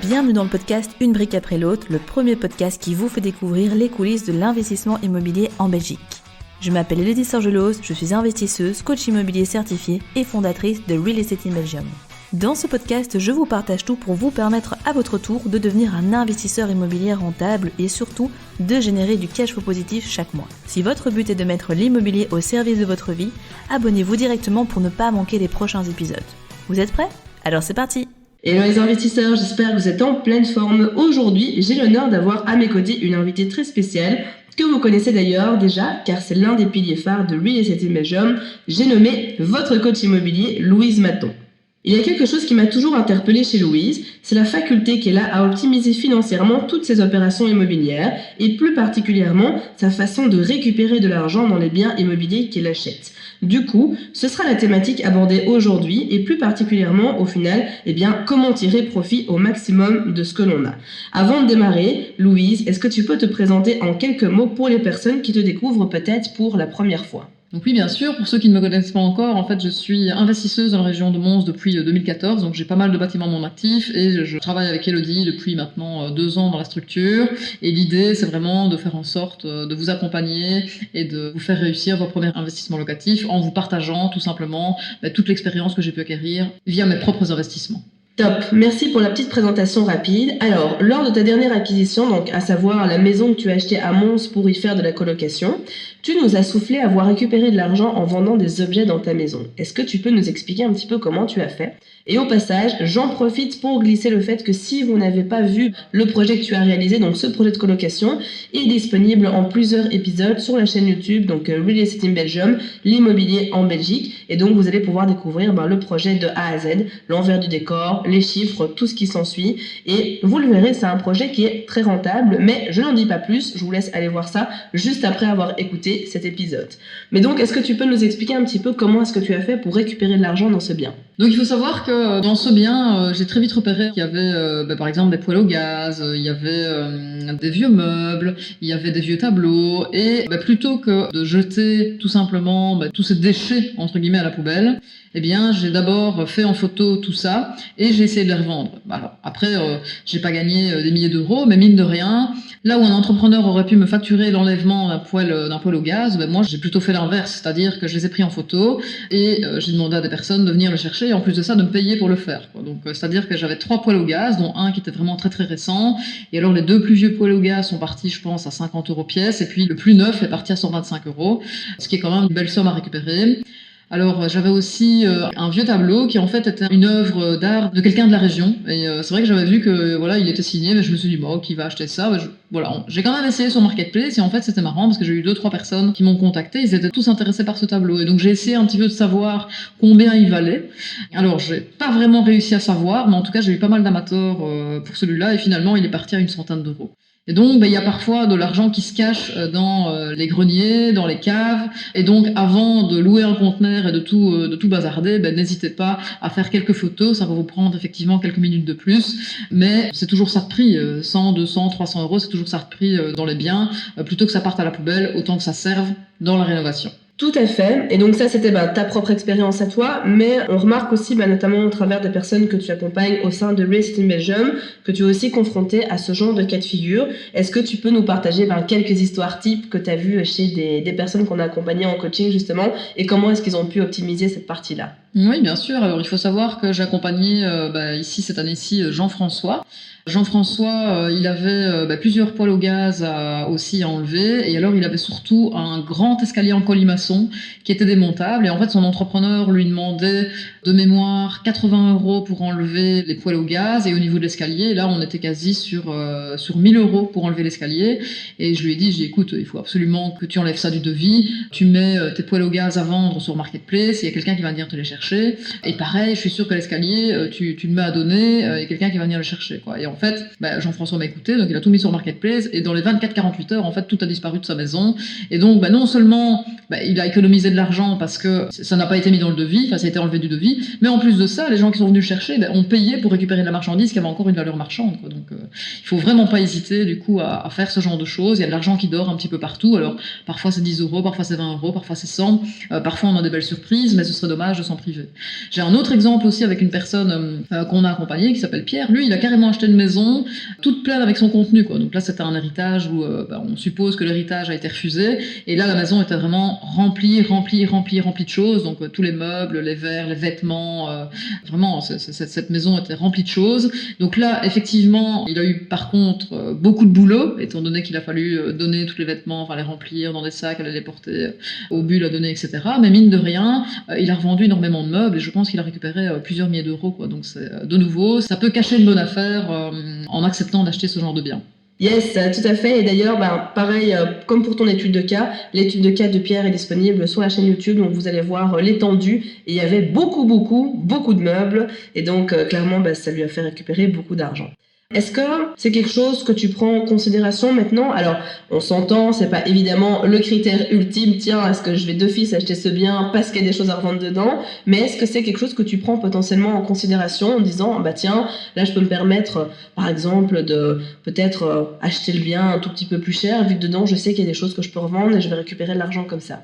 Bienvenue dans le podcast Une brique après l'autre, le premier podcast qui vous fait découvrir les coulisses de l'investissement immobilier en Belgique. Je m'appelle Elodie Sorgelos, je suis investisseuse, coach immobilier certifiée et fondatrice de Real Estate in Belgium. Dans ce podcast, je vous partage tout pour vous permettre à votre tour de devenir un investisseur immobilier rentable et surtout de générer du cash flow positif chaque mois. Si votre but est de mettre l'immobilier au service de votre vie, abonnez-vous directement pour ne pas manquer les prochains épisodes. Vous êtes prêts ? Alors c'est parti ! Hello les investisseurs, j'espère que vous êtes en pleine forme. Aujourd'hui, j'ai l'honneur d'avoir à mes côtés une invitée très spéciale que vous connaissez d'ailleurs déjà car c'est l'un des piliers phares de Real Estate in Belgium. J'ai nommé votre coach immobilier, Louise Maton. Il y a quelque chose qui m'a toujours interpellée chez Louise, c'est la faculté qu'elle a à optimiser financièrement toutes ses opérations immobilières et plus particulièrement sa façon de récupérer de l'argent dans les biens immobiliers qu'elle achète. Du coup, ce sera la thématique abordée aujourd'hui et plus particulièrement au final, comment tirer profit au maximum de ce que l'on a. Avant de démarrer, Louise, est-ce que tu peux te présenter en quelques mots pour les personnes qui te découvrent peut-être pour la première fois ? Donc oui, bien sûr, pour ceux qui ne me connaissent pas encore, en fait, je suis investisseuse dans la région de Mons depuis 2014, donc j'ai pas mal de bâtiments à mon actif et je travaille avec Elodie depuis maintenant 2 ans dans la structure. Et l'idée, c'est vraiment de faire en sorte de vous accompagner et de vous faire réussir vos premiers investissements locatifs en vous partageant tout simplement toute l'expérience que j'ai pu acquérir via mes propres investissements. Top, merci pour la petite présentation rapide. Alors, lors de ta dernière acquisition, donc à savoir la maison que tu as achetée à Mons pour y faire de la colocation, tu nous as soufflé avoir récupéré de l'argent en vendant des objets dans ta maison. Est-ce que tu peux nous expliquer un petit peu comment tu as fait ? Et au passage, j'en profite pour glisser le fait que si vous n'avez pas vu le projet que tu as réalisé, donc ce projet de colocation, est disponible en plusieurs épisodes sur la chaîne YouTube, donc Real Estate in Belgium, l'immobilier en Belgique. Et donc vous allez pouvoir découvrir le projet de A à Z, l'envers du décor, les chiffres, tout ce qui s'ensuit. Et vous le verrez, c'est un projet qui est très rentable, mais je n'en dis pas plus, je vous laisse aller voir ça juste après avoir écouté cet épisode. Mais donc, est-ce que tu peux nous expliquer un petit peu comment est-ce que tu as fait pour récupérer de l'argent dans ce bien ? Donc il faut savoir que dans ce bien, j'ai très vite repéré qu'il y avait par exemple des poêles au gaz, il y avait des vieux meubles, il y avait des vieux tableaux, et plutôt que de jeter tout simplement tous ces déchets entre guillemets à la poubelle, j'ai d'abord fait en photo tout ça et j'ai essayé de les revendre. Alors, après, j'ai pas gagné des milliers d'euros, mais mine de rien, là où un entrepreneur aurait pu me facturer l'enlèvement d'un poêle au gaz, moi j'ai plutôt fait l'inverse, c'est-à-dire que je les ai pris en photo et j'ai demandé à des personnes de venir le chercher et en plus de ça de me payer pour le faire. Donc c'est-à-dire que j'avais 3 poêles au gaz, dont un qui était vraiment très très récent, et alors les 2 plus vieux poêles au gaz sont partis je pense à 50 € pièce, et puis le plus neuf est parti à 125 €, ce qui est quand même une belle somme à récupérer. Alors j'avais aussi un vieux tableau qui en fait était une œuvre d'art de quelqu'un de la région, et c'est vrai que j'avais vu que il était signé, mais je me suis dit qui va acheter ça, j'ai quand même essayé sur Marketplace, et en fait c'était marrant parce que j'ai eu 2-3 personnes qui m'ont contacté, ils étaient tous intéressés par ce tableau, et donc j'ai essayé un petit peu de savoir combien il valait. Alors j'ai pas vraiment réussi à savoir, mais en tout cas j'ai eu pas mal d'amateurs pour celui-là, et finalement il est parti à une centaine d'euros. Et donc, il y a parfois de l'argent qui se cache dans les greniers, dans les caves. Et donc, avant de louer un conteneur et de tout bazarder, n'hésitez pas à faire quelques photos. Ça va vous prendre effectivement quelques minutes de plus. Mais c'est toujours ça de prix. 100, 200, 300 €, c'est toujours ça de prix dans les biens. Plutôt que ça parte à la poubelle, autant que ça serve dans la rénovation. Tout à fait. Et donc ça, c'était ta propre expérience à toi, mais on remarque aussi, notamment au travers des personnes que tu accompagnes au sein de Real Estate in Belgium, que tu es aussi confronté à ce genre de cas de figure. Est-ce que tu peux nous partager quelques histoires types que tu as vues chez des personnes qu'on a accompagnées en coaching justement, et comment est-ce qu'ils ont pu optimiser cette partie-là ? Oui, bien sûr. Alors, il faut savoir que j'ai accompagné ici, cette année-ci, Jean-François. Jean-François, il avait plusieurs poêles au gaz aussi à enlever, et alors il avait surtout un grand escalier en colimaçon qui était démontable, et en fait son entrepreneur lui demandait de mémoire 80 € pour enlever les poêles au gaz, et au niveau de l'escalier, là on était quasi sur 1000 € pour enlever l'escalier, et je lui ai dit écoute, il faut absolument que tu enlèves ça du devis, tu mets tes poêles au gaz à vendre sur Marketplace, il y a quelqu'un qui va venir te les chercher, et pareil, je suis sûre que l'escalier, tu le mets à donner, il y a quelqu'un qui va venir le chercher, quoi. Et en fait, Jean-François m'a écouté, donc il a tout mis sur Marketplace, et dans les 24-48 heures, en fait, tout a disparu de sa maison. Et donc, non seulement il a économisé de l'argent parce que ça n'a pas été mis dans le devis, ça a été enlevé du devis, mais en plus de ça, les gens qui sont venus le chercher ont payé pour récupérer de la marchandise qui avait encore une valeur marchande, quoi. Donc, il faut vraiment pas hésiter, du coup, à faire ce genre de choses. Il y a de l'argent qui dort un petit peu partout. Alors, parfois c'est 10 €, parfois c'est 20 €, parfois c'est 100, parfois on a des belles surprises, mais ce serait dommage de s'en priver. privé. J'ai un autre exemple aussi avec une personne qu'on a accompagnée qui s'appelle Pierre. Lui, il a carrément acheté une maison toute pleine avec son contenu, quoi. Donc là, c'était un héritage où on suppose que l'héritage a été refusé. Et là, la maison était vraiment remplie de choses. Donc tous les meubles, les verres, les vêtements, vraiment, cette maison était remplie de choses. Donc là, effectivement, il a eu par contre beaucoup de boulot, étant donné qu'il a fallu donner tous les vêtements, enfin les remplir dans des sacs, aller les porter au bulle à donner, etc. Mais mine de rien, il a revendu énormément de meubles et je pense qu'il a récupéré plusieurs milliers d'euros, quoi. Donc c'est de nouveau, ça peut cacher une bonne affaire en acceptant d'acheter ce genre de biens. Yes, tout à fait. Et d'ailleurs, pareil, comme pour ton étude de cas, l'étude de cas de Pierre est disponible sur la chaîne YouTube, donc vous allez voir l'étendue. Et il y avait beaucoup de meubles, et donc clairement, ça lui a fait récupérer beaucoup d'argent. Est-ce que c'est quelque chose que tu prends en considération maintenant? Alors, on s'entend, c'est pas évidemment le critère ultime, tiens, est-ce que je vais d'office acheter ce bien parce qu'il y a des choses à revendre dedans? Mais est-ce que c'est quelque chose que tu prends potentiellement en considération en disant, tiens, là je peux me permettre, par exemple, de peut-être acheter le bien un tout petit peu plus cher, vu que dedans je sais qu'il y a des choses que je peux revendre et je vais récupérer de l'argent comme ça?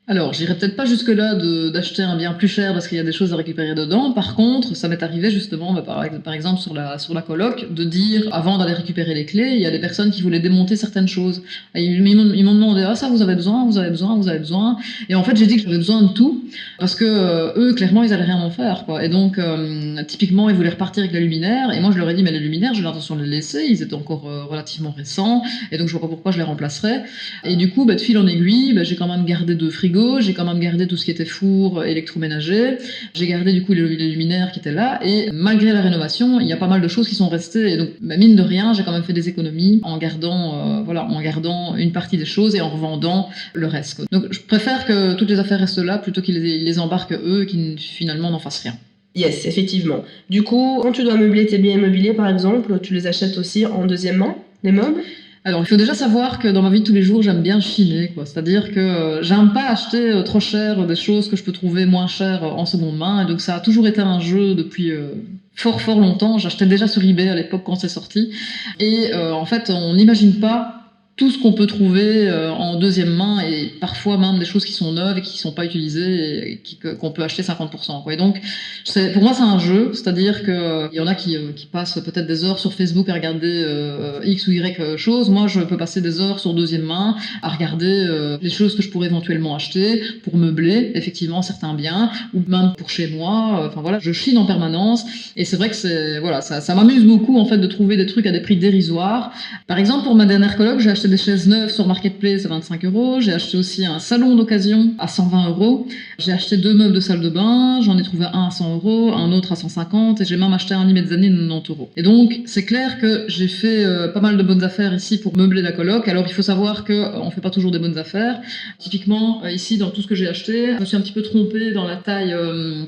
Alors, j'irai peut-être pas jusque-là d'acheter un bien plus cher parce qu'il y a des choses à récupérer dedans. Par contre, ça m'est arrivé justement, par exemple sur la coloc, de dire, avant d'aller récupérer les clés, il y a des personnes qui voulaient démonter certaines choses. Et ils m'ont demandé, ça vous avez besoin. Et en fait, j'ai dit que j'avais besoin de tout parce que eux, clairement, ils allaient rien en faire, quoi. Et donc, typiquement, ils voulaient repartir avec les luminaires. Et moi, je leur ai dit, mais les luminaires, j'ai l'intention de les laisser. Ils étaient encore relativement récents. Et donc, je vois pas pourquoi je les remplacerais. Et du coup, de fil en aiguille, j'ai quand même gardé 2 frigos. J'ai quand même gardé tout ce qui était four électroménager. J'ai gardé du coup les luminaires qui étaient là. Et malgré la rénovation, il y a pas mal de choses qui sont restées. Et donc, mine de rien, j'ai quand même fait des économies en gardant une partie des choses et en revendant le reste. Donc, je préfère que toutes les affaires restent là plutôt qu'ils les embarquent eux et qu'ils finalement n'en fassent rien. Yes, effectivement. Du coup, quand tu dois meubler tes biens immobiliers, par exemple, tu les achètes aussi en deuxième main, les meubles? Alors, il faut déjà savoir que dans ma vie de tous les jours, j'aime bien chiner, quoi. C'est-à-dire que j'aime pas acheter trop cher des choses que je peux trouver moins chères en seconde main. Et donc, ça a toujours été un jeu depuis fort longtemps. J'achetais déjà sur eBay à l'époque quand c'est sorti. Et en fait, on n'imagine pas tout ce qu'on peut trouver en deuxième main et parfois même des choses qui sont neuves et qui sont pas utilisées et qu'on peut acheter 50%, quoi. Et donc, pour moi, c'est un jeu, c'est-à-dire que il y en a qui passent peut-être des heures sur Facebook à regarder X ou Y choses. Moi, je peux passer des heures sur deuxième main à regarder les choses que je pourrais éventuellement acheter pour meubler, effectivement, certains biens ou même pour chez moi. Enfin voilà, je chine en permanence et c'est vrai que ça m'amuse beaucoup en fait de trouver des trucs à des prix dérisoires. Par exemple, pour ma dernière coloc, j'ai acheté des chaises neuves sur Marketplace à 25 €. J'ai acheté aussi un salon d'occasion à 120 €. J'ai acheté 2 meubles de salle de bain. J'en ai trouvé un à 100 €, un autre à 150 et j'ai même acheté un lit mezzanine à 90 €. Et donc, c'est clair que j'ai fait pas mal de bonnes affaires ici pour meubler la coloc. Alors, il faut savoir qu'on fait pas toujours des bonnes affaires. Typiquement, ici, dans tout ce que j'ai acheté, je me suis un petit peu trompée dans la taille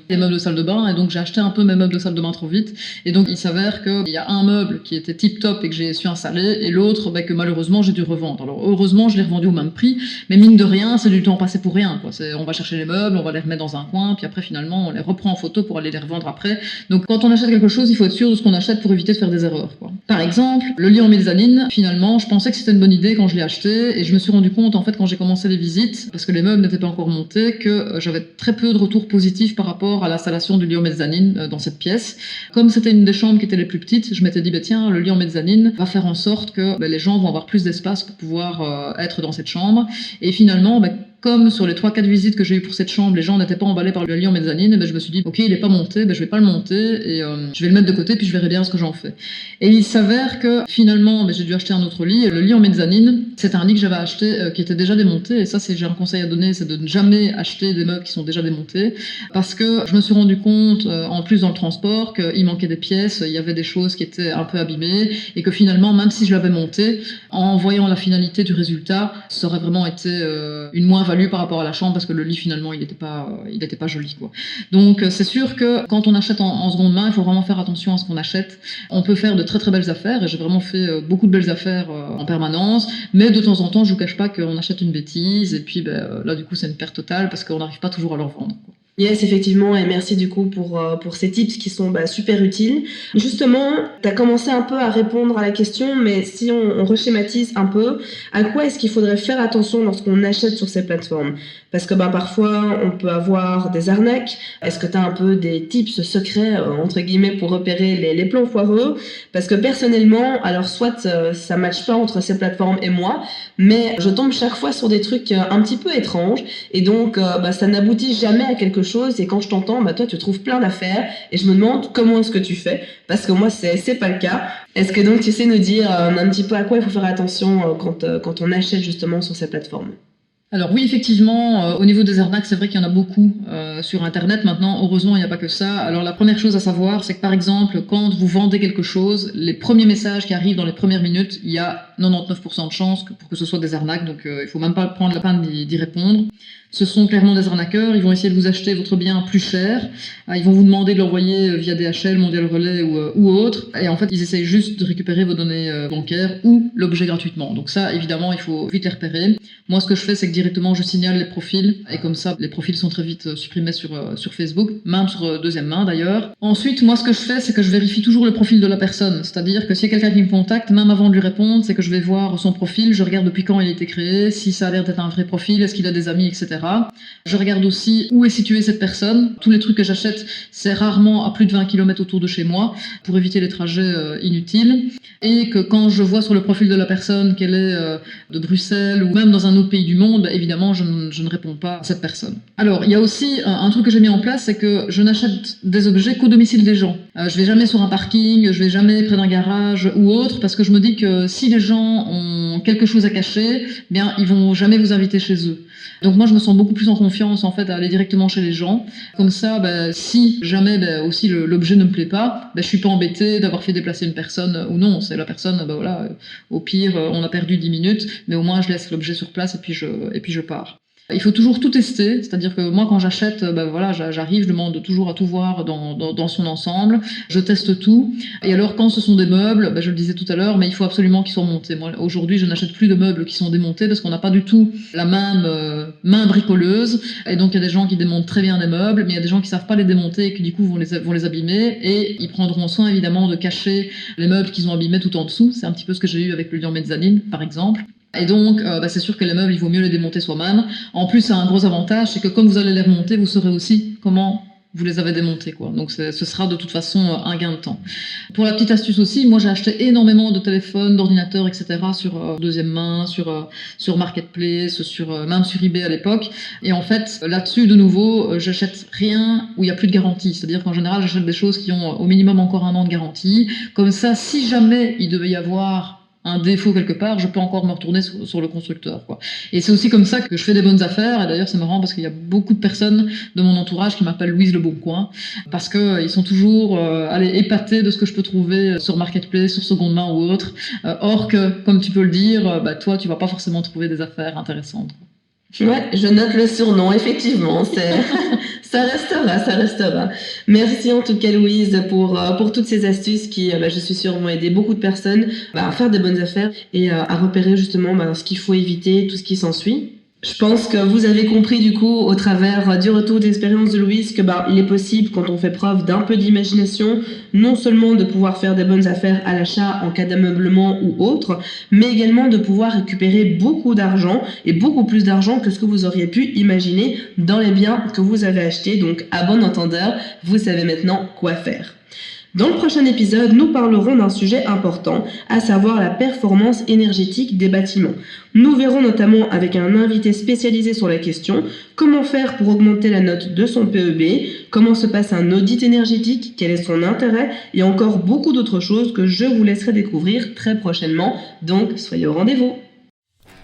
des meubles de salle de bain et donc j'ai acheté un peu mes meubles de salle de bain trop vite. Et donc, il s'avère qu'il y a un meuble qui était tip top et que j'ai su installer et l'autre que malheureusement j'ai dû revendre. Alors heureusement je l'ai revendu au même prix, mais mine de rien c'est du temps passé pour rien, quoi. On va chercher les meubles, on va les remettre dans un coin, puis après finalement on les reprend en photo pour aller les revendre après. Donc quand on achète quelque chose, il faut être sûr de ce qu'on achète pour éviter de faire des erreurs, quoi. Par exemple, le lit en mezzanine, finalement je pensais que c'était une bonne idée quand je l'ai acheté et je me suis rendu compte en fait quand j'ai commencé les visites, parce que les meubles n'étaient pas encore montés, que j'avais très peu de retours positifs par rapport à l'installation du lit en mezzanine dans cette pièce. Comme c'était une des chambres qui était les plus petites, je m'étais dit tiens, le lit en mezzanine va faire en sorte que les gens vont avoir plus d'espace pour pouvoir être dans cette chambre. Et finalement, comme sur les 3-4 visites que j'ai eues pour cette chambre, les gens n'étaient pas emballés par le lit en mezzanine, et je me suis dit, ok, il est pas monté, je vais pas le monter, et je vais le mettre de côté, puis je verrai bien ce que j'en fais. Et il s'avère que finalement, j'ai dû acheter un autre lit, et le lit en mezzanine, c'est un lit que j'avais acheté qui était déjà démonté, et ça, j'ai un conseil à donner, c'est de ne jamais acheter des meubles qui sont déjà démontés, parce que je me suis rendu compte, en plus dans le transport, qu'il manquait des pièces, il y avait des choses qui étaient un peu abîmées, et que finalement, même si je l'avais monté, en voyant la finalité du résultat, ça aurait vraiment été une moins-value par rapport à la chambre parce que le lit finalement il n'était pas joli, quoi. Donc c'est sûr que quand on achète en seconde main, il faut vraiment faire attention à ce qu'on achète. On peut faire de très très belles affaires et j'ai vraiment fait beaucoup de belles affaires en permanence, mais de temps en temps je vous cache pas qu'on achète une bêtise et puis là du coup c'est une perte totale parce qu'on n'arrive pas toujours à le revendre, quoi. Yes, effectivement, et merci du coup pour ces tips qui sont super utiles. Justement, tu as commencé un peu à répondre à la question, mais si on reschématise un peu, à quoi est-ce qu'il faudrait faire attention lorsqu'on achète sur ces plateformes? Parce que parfois, on peut avoir des arnaques. Est-ce que tu as un peu des tips secrets, entre guillemets, pour repérer les plans foireux? Parce que personnellement, alors soit ça matche pas entre ces plateformes et moi, mais je tombe chaque fois sur des trucs un petit peu étranges, et donc ça n'aboutit jamais à quelque chose. Et quand je t'entends, toi tu trouves plein d'affaires, et je me demande comment est-ce que tu fais, parce que moi c'est pas le cas. Est-ce que donc tu sais nous dire un petit peu à quoi il faut faire attention quand on achète justement sur ces plateformes? Alors oui, effectivement, au niveau des arnaques, c'est vrai qu'il y en a beaucoup sur Internet maintenant. Heureusement, il n'y a pas que ça. Alors la première chose à savoir, c'est que par exemple, quand vous vendez quelque chose, les premiers messages qui arrivent dans les premières minutes, il y a 99% de chances pour que ce soit des arnaques. Donc il faut même pas prendre la peine d'y répondre. Ce sont clairement des arnaqueurs. Ils vont essayer de vous acheter votre bien plus cher. Ils vont vous demander de l'envoyer via DHL, Mondial Relais ou autre. Et en fait, ils essayent juste de récupérer vos données bancaires ou l'objet gratuitement. Donc ça, évidemment, il faut vite les repérer. Moi, ce que je fais, c'est que directement, je signale les profils. Et comme ça, les profils sont très vite supprimés sur Facebook, même sur deuxième main d'ailleurs. Ensuite, moi, ce que je fais, c'est que je vérifie toujours le profil de la personne. C'est-à-dire que s'il y a quelqu'un qui me contacte, même avant de lui répondre, c'est que je vais voir son profil. Je regarde depuis quand il a été créé, si ça a l'air d'être un vrai profil, est-ce qu'il a des amis, etc. Je regarde aussi où est située cette personne. Tous les trucs que j'achète, c'est rarement à plus de 20 km autour de chez moi pour éviter les trajets inutiles. Et que quand je vois sur le profil de la personne qu'elle est de Bruxelles ou même dans un autre pays du monde, évidemment, je ne réponds pas à cette personne. Alors, il y a aussi un truc que j'ai mis en place, c'est que je n'achète des objets qu'au domicile des gens. Je vais jamais sur un parking, je vais jamais près d'un garage ou autre, parce que je me dis que si les gens ont quelque chose à cacher, bien, ils vont jamais vous inviter chez eux. Donc moi, je me sens beaucoup plus en confiance en fait à aller directement chez les gens. Comme ça, si jamais aussi l'objet ne me plaît pas, je suis pas embêtée d'avoir fait déplacer une personne ou non. C'est la personne, au pire, on a perdu 10 minutes, mais au moins je laisse l'objet sur place et puis je pars. Il faut toujours tout tester, c'est-à-dire que moi quand j'achète, j'arrive, je demande toujours à tout voir dans son ensemble, je teste tout, et alors quand ce sont des meubles, je le disais tout à l'heure, mais il faut absolument qu'ils soient montés. Moi aujourd'hui je n'achète plus de meubles qui sont démontés parce qu'on n'a pas du tout la même main bricoleuse, et donc il y a des gens qui démontent très bien des meubles, mais il y a des gens qui savent pas les démonter et qui du coup vont les abîmer, et ils prendront soin évidemment de cacher les meubles qu'ils ont abîmés tout en dessous. C'est un petit peu ce que j'ai eu avec le lit en mezzanine par exemple. Et donc, c'est sûr que les meubles, il vaut mieux les démonter soi-même. En plus, c'est un gros avantage, c'est que comme vous allez les remonter, vous saurez aussi comment vous les avez démontés, quoi. Donc, ce sera de toute façon un gain de temps. Pour la petite astuce aussi, moi, j'ai acheté énormément de téléphones, d'ordinateurs, etc. sur deuxième main, sur Marketplace, même sur eBay à l'époque. Et en fait, là-dessus, de nouveau, j'achète rien où il n'y a plus de garantie. C'est-à-dire qu'en général, j'achète des choses qui ont au minimum encore 1 an de garantie. Comme ça, si jamais il devait y avoir un défaut quelque part, je peux encore me retourner sur le constructeur, quoi. Et c'est aussi comme ça que je fais des bonnes affaires. Et d'ailleurs, c'est marrant parce qu'il y a beaucoup de personnes de mon entourage qui m'appellent Louise Le Bon Coin, parce que ils sont toujours épatés de ce que je peux trouver sur Marketplace, sur seconde main ou autre. Or que, comme tu peux le dire, toi, tu vas pas forcément trouver des affaires intéressantes, quoi. Ouais, je note le surnom, effectivement, ça restera. Merci en tout cas Louise pour toutes ces astuces qui, je suis sûre, vont aider beaucoup de personnes à faire des bonnes affaires et à repérer justement ce qu'il faut éviter, tout ce qui s'ensuit. Je pense que vous avez compris du coup au travers du retour d'expérience de Louise que il est possible, quand on fait preuve d'un peu d'imagination, non seulement de pouvoir faire des bonnes affaires à l'achat en cas d'ameublement ou autre, mais également de pouvoir récupérer beaucoup d'argent et beaucoup plus d'argent que ce que vous auriez pu imaginer dans les biens que vous avez achetés. Donc à bon entendeur, vous savez maintenant quoi faire. Dans le prochain épisode, nous parlerons d'un sujet important, à savoir la performance énergétique des bâtiments. Nous verrons notamment avec un invité spécialisé sur la question comment faire pour augmenter la note de son PEB, comment se passe un audit énergétique, quel est son intérêt et encore beaucoup d'autres choses que je vous laisserai découvrir très prochainement. Donc soyez au rendez-vous.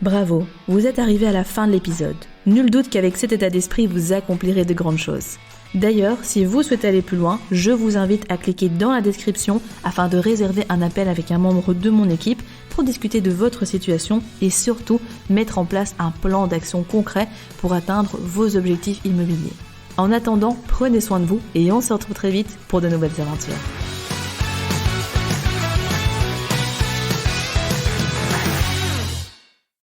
Bravo, vous êtes arrivé à la fin de l'épisode. Nul doute qu'avec cet état d'esprit, vous accomplirez de grandes choses. D'ailleurs, si vous souhaitez aller plus loin, je vous invite à cliquer dans la description afin de réserver un appel avec un membre de mon équipe pour discuter de votre situation et surtout mettre en place un plan d'action concret pour atteindre vos objectifs immobiliers. En attendant, prenez soin de vous et on se retrouve très vite pour de nouvelles aventures.